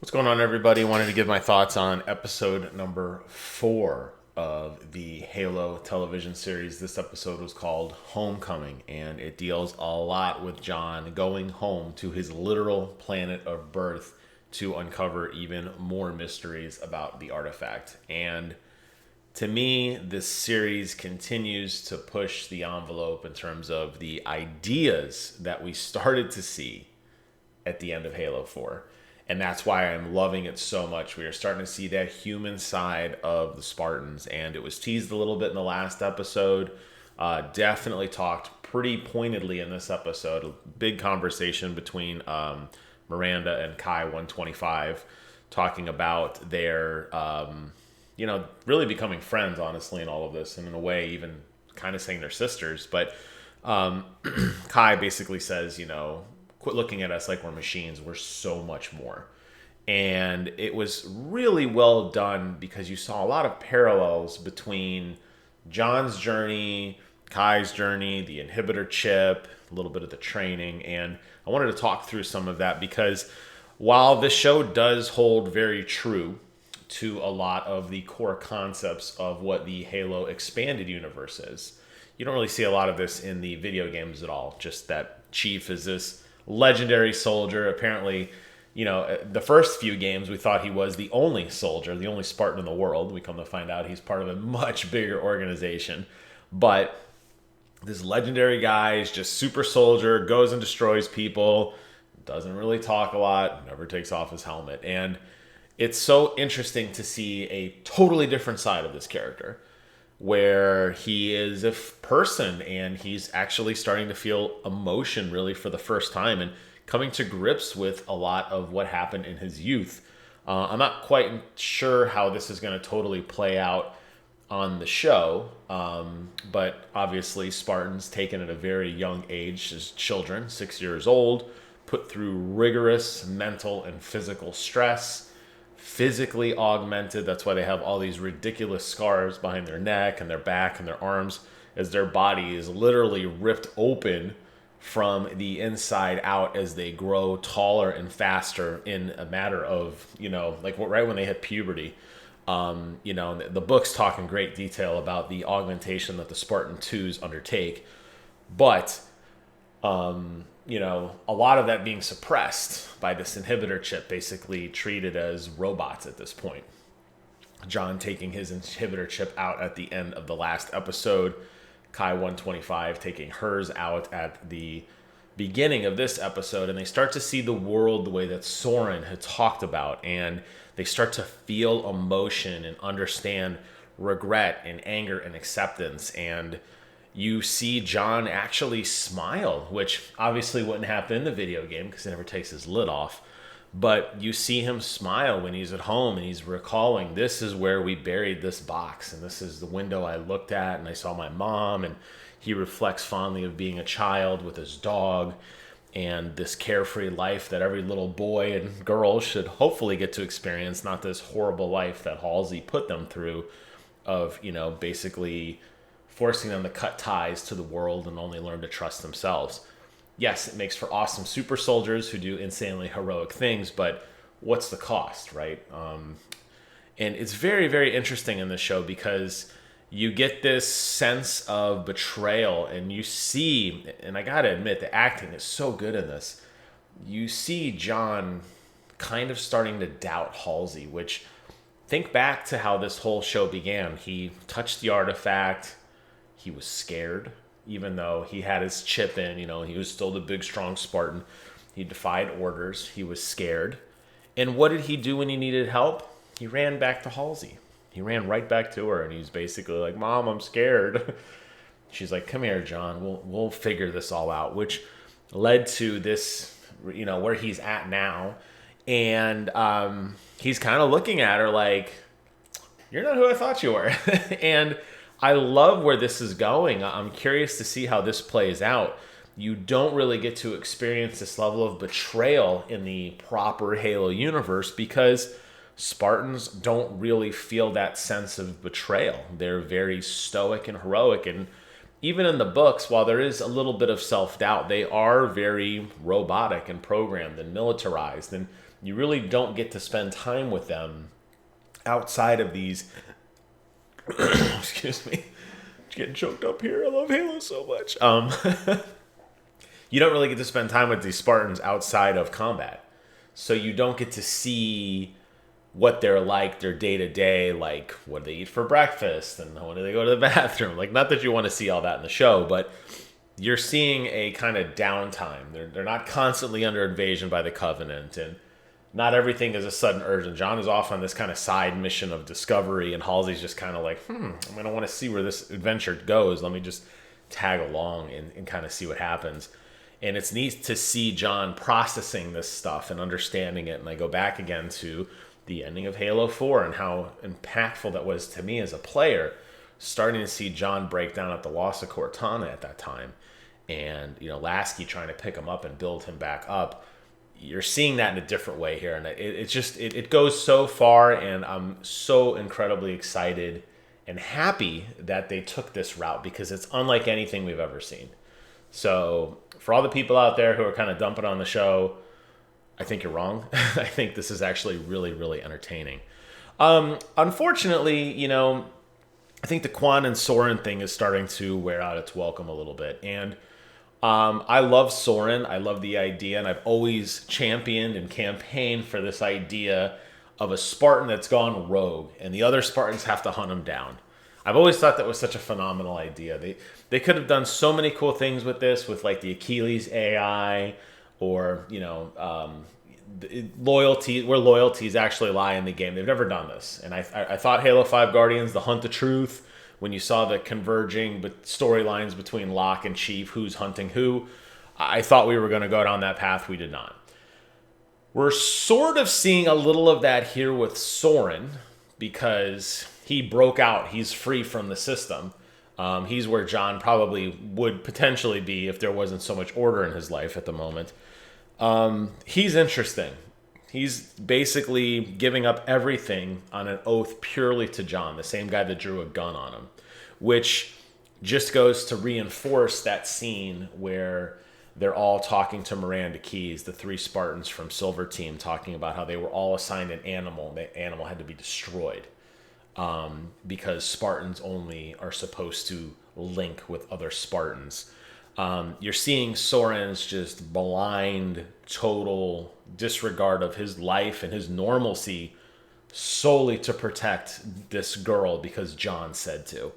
What's going on, everybody? Wanted to give my thoughts on episode number 4 of the Halo television series. This episode was called Homecoming, and it deals a lot with John going home to his literal planet of birth to uncover even more mysteries about the artifact. And to me, this series continues to push the envelope in terms of the ideas that we started to see at the end of Halo 4. And that's why I'm loving it so much. We are starting to see that human side of the Spartans, and it was teased a little bit in the last episode. Definitely talked pretty pointedly in this episode. A big conversation between Miranda and Kai 125, talking about their, really becoming friends, honestly, in all of this, and in a way, even kind of saying they're sisters. But Kai basically says, quit looking at us like we're machines. We're so much more. And it was really well done because you saw a lot of parallels between John's journey, Kai's journey, the inhibitor chip, a little bit of the training. And I wanted to talk through some of that because while this show does hold very true to a lot of the core concepts of what the Halo expanded universe is, you don't really see a lot of this in the video games at all. Just that Chief is this legendary soldier. Apparently, the first few games we thought he was the only soldier, the only Spartan in the world. We come to find out he's part of a much bigger organization. But this legendary guy is just super soldier, goes and destroys people, doesn't really talk a lot, never takes off his helmet. And it's so interesting to see a totally different side of this character, where he is a person and he's actually starting to feel emotion really for the first time and coming to grips with a lot of what happened in his youth. I'm not quite sure how this is going to totally play out on the show, but obviously Spartans taken at a very young age as children, 6 years old, put through rigorous mental and physical stress, physically augmented. That's why they have all these ridiculous scars behind their neck and their back and their arms, as their body is literally ripped open from the inside out as they grow taller and faster in a matter of, right when they hit puberty. The books talk in great detail about the augmentation that the Spartan-IIs undertake, but a lot of that being suppressed by this inhibitor chip, basically treated as robots at this point. John taking his inhibitor chip out at the end of the last episode, Kai 125 taking hers out at the beginning of this episode, and they start to see the world the way that Soren had talked about, and they start to feel emotion and understand regret and anger and acceptance. And you see John actually smile, which obviously wouldn't happen in the video game because he never takes his lid off. But you see him smile when he's at home and he's recalling, this is where we buried this box, and this is the window I looked at and I saw my mom. And he reflects fondly of being a child with his dog and this carefree life that every little boy and girl should hopefully get to experience, not this horrible life that Halsey put them through of, basically forcing them to cut ties to the world and only learn to trust themselves. Yes, it makes for awesome super soldiers who do insanely heroic things, but what's the cost, right? And it's very, very interesting in this show because you get this sense of betrayal, and you see, and I gotta admit, the acting is so good in this. You see John kind of starting to doubt Halsey, which, think back to how this whole show began. He touched the artifact. He was scared, even though he had his chip in, he was still the big, strong Spartan. He defied orders. He was scared. And what did he do when he needed help? He ran back to Halsey. He ran right back to her, and he's basically like, Mom, I'm scared. She's like, come here, John. We'll figure this all out, which led to this, where he's at now. And he's kind of looking at her like, you're not who I thought you were. And I love where this is going. I'm curious to see how this plays out. You don't really get to experience this level of betrayal in the proper Halo universe because Spartans don't really feel that sense of betrayal. They're very stoic and heroic. And even in the books, while there is a little bit of self-doubt, they are very robotic and programmed and militarized. And you really don't get to spend time with them outside of these. Excuse me, getting choked up here. I love Halo so much. You don't really get to spend time with these Spartans outside of combat, so you don't get to see what they're like, their day to day, like what do they eat for breakfast and when do they go to the bathroom. Like, not that you want to see all that in the show, but you're seeing a kind of downtime. They're not constantly under invasion by the Covenant, and not everything is a sudden urgent. John is off on this kind of side mission of discovery, and Halsey's just kind of like, I'm going to want to see where this adventure goes. Let me just tag along and kind of see what happens. And it's neat to see John processing this stuff and understanding it. And I go back again to the ending of Halo 4 and how impactful that was to me as a player, starting to see John break down at the loss of Cortana at that time. And, Lasky trying to pick him up and build him back up. You're seeing that in a different way here. And it goes so far, and I'm so incredibly excited and happy that they took this route, because it's unlike anything we've ever seen. So for all the people out there who are kind of dumping on the show, I think you're wrong. I think this is actually really, really entertaining. Unfortunately, I think the Quan and Soren thing is starting to wear out its welcome a little bit. And I love Soren. I love the idea, and I've always championed and campaigned for this idea of a Spartan that's gone rogue, and the other Spartans have to hunt him down. I've always thought that was such a phenomenal idea. They could have done so many cool things with this, with like the Achilles AI, or loyalty, where loyalties actually lie in the game. They've never done this, and I thought Halo 5 Guardians, the Hunt the Truth, when you saw the converging storylines between Locke and Chief, who's hunting who, I thought we were going to go down that path. We did not. We're sort of seeing a little of that here with Soren, because he broke out. He's free from the system. He's where John probably would potentially be if there wasn't so much order in his life at the moment. He's interesting. He's basically giving up everything on an oath purely to John, the same guy that drew a gun on him, which just goes to reinforce that scene where they're all talking to Miranda Keys, the 3 Spartans from Silver Team, talking about how they were all assigned an animal. The animal had to be destroyed, because Spartans only are supposed to link with other Spartans. You're seeing Soren's just blind, total disregard of his life and his normalcy solely to protect this girl because John said to.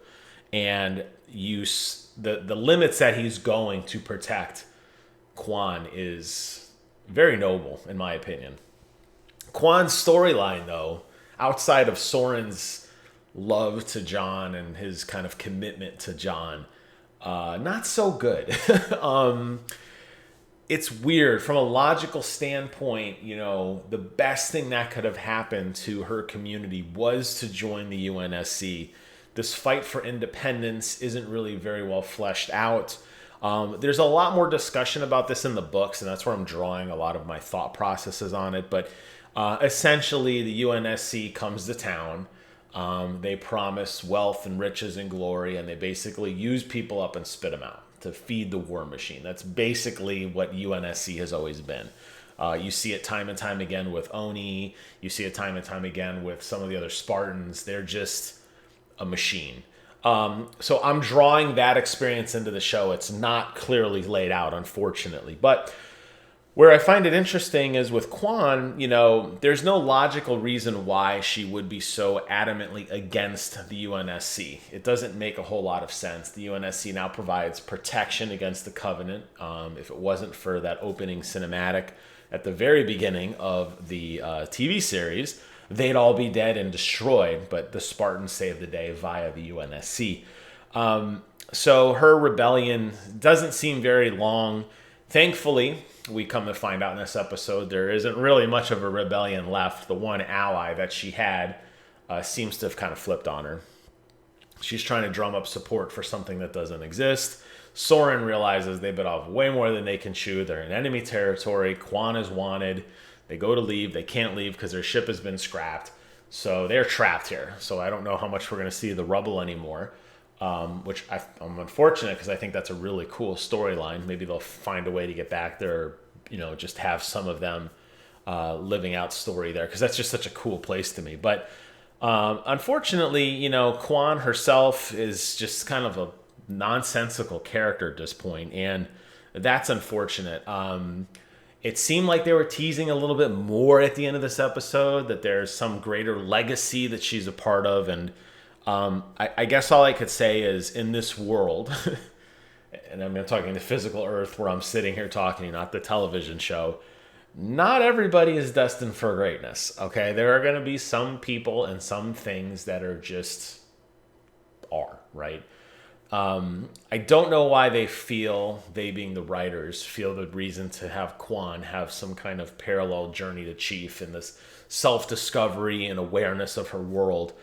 And the limits that he's going to protect Quan is very noble, in my opinion. Quan's storyline, though, outside of Soren's love to John and his kind of commitment to John, not so good. It's weird. From a logical standpoint, the best thing that could have happened to her community was to join the UNSC. This fight for independence isn't really very well fleshed out. There's a lot more discussion about this in the books, and that's where I'm drawing a lot of my thought processes on it. But essentially, the UNSC comes to town. They promise wealth and riches and glory, and they basically use people up and spit them out to feed the war machine. That's basically what UNSC has always been. You see it time and time again with Oni. You see it time and time again with some of the other Spartans. They're just a machine. So I'm drawing that experience into the show. It's not clearly laid out, unfortunately. But where I find it interesting is with Quan, there's no logical reason why she would be so adamantly against the UNSC. It doesn't make a whole lot of sense. The UNSC now provides protection against the Covenant. If it wasn't for that opening cinematic at the very beginning of the TV series, they'd all be dead and destroyed, but the Spartans saved the day via the UNSC. So her rebellion doesn't seem very long. Thankfully, we come to find out in this episode, there isn't really much of a rebellion left. The one ally that she had seems to have kind of flipped on her. She's trying to drum up support for something that doesn't exist. Soren realizes they bit off way more than they can chew. They're in enemy territory. Quan is wanted. They go to leave. They can't leave because their ship has been scrapped. So they're trapped here. So I don't know how much we're going to see the rubble anymore. Which I'm unfortunate, because I think that's a really cool storyline. Maybe they'll find a way to get back there, just have some of them living out story there, because that's just such a cool place to me. But unfortunately, you know, Kwan herself is just kind of a nonsensical character at this point, and that's unfortunate. It seemed like they were teasing a little bit more at the end of this episode that there's some greater legacy that she's a part of, and I guess all I could say is, in this world, and I'm talking the physical earth where I'm sitting here talking, not the television show, not everybody is destined for greatness, okay? There are going to be some people and some things that are just right? I don't know why they being the writers, feel the reason to have Kwan have some kind of parallel journey to Chief in this self-discovery and awareness of her world.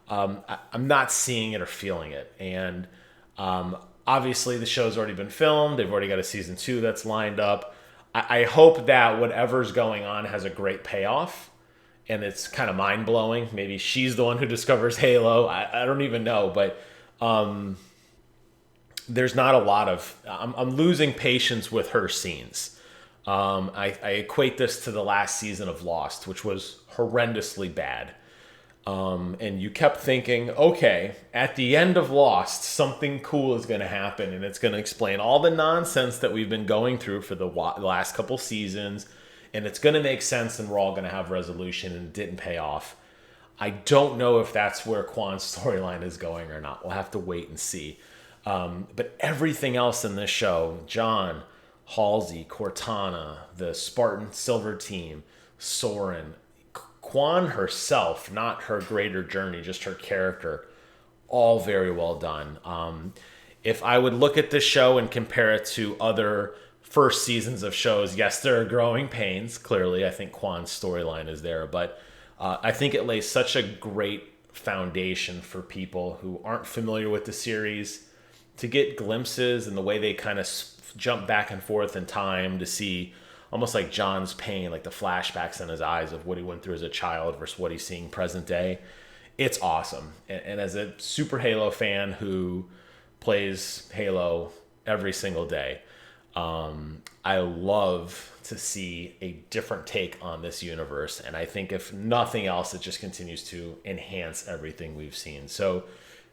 I'm not seeing it or feeling it. And obviously the show's already been filmed. They've already got a season 2 that's lined up. I hope that whatever's going on has a great payoff, and it's kind of mind-blowing. Maybe she's the one who discovers Halo. I don't even know, but there's not a lot of... I'm losing patience with her scenes. I equate this to the last season of Lost, which was horrendously bad. And you kept thinking, okay, at the end of Lost, something cool is going to happen, and it's going to explain all the nonsense that we've been going through for the last couple seasons, and it's going to make sense, and we're all going to have resolution, and it didn't pay off. I don't know if that's where Kwan's storyline is going or not. We'll have to wait and see. But everything else in this show, John, Halsey, Cortana, the Spartan Silver team, Soren, Kwan herself, not her greater journey, just her character, all very well done. If I would look at this show and compare it to other first seasons of shows, yes, there are growing pains. Clearly, I think Kwan's storyline is there, but I think it lays such a great foundation for people who aren't familiar with the series to get glimpses and the way they kind of jump back and forth in time to see almost like John's pain, like the flashbacks in his eyes of what he went through as a child versus what he's seeing present day. It's awesome. And as a super Halo fan who plays Halo every single day, I love to see a different take on this universe. And I think if nothing else, it just continues to enhance everything we've seen. So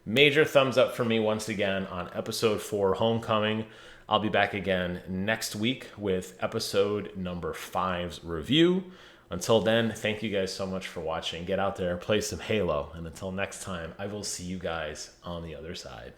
major thumbs up for me once again on episode 4, Homecoming. I'll be back again next week with episode number 5's review. Until then, thank you guys so much for watching. Get out there, play some Halo. And until next time, I will see you guys on the other side.